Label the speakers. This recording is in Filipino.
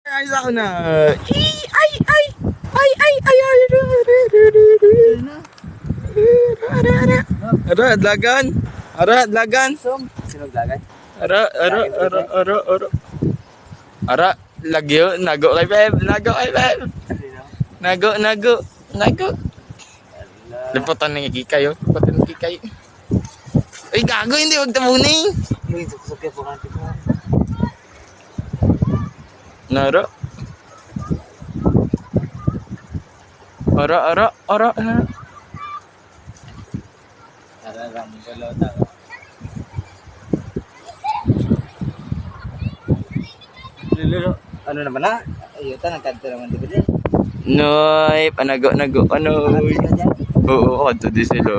Speaker 1: Ay, sa na. Ara, adlagan. Ara, adlagan.
Speaker 2: Sino dagat?
Speaker 1: Ara, lagyo, nago kay Beb. Nago. Liputan ng ikikay, oh. Liputan ng ikikay. Ay, gago, hindi, wag tamuning.
Speaker 2: Uy, suksok po natin ko.
Speaker 1: Nara. Ara.
Speaker 2: Ara ram galaw ta. Lilo, ano naman na? Ayutan ang kanto naman di ba?
Speaker 1: Noy, panago, ano. Oo, kanto di sila.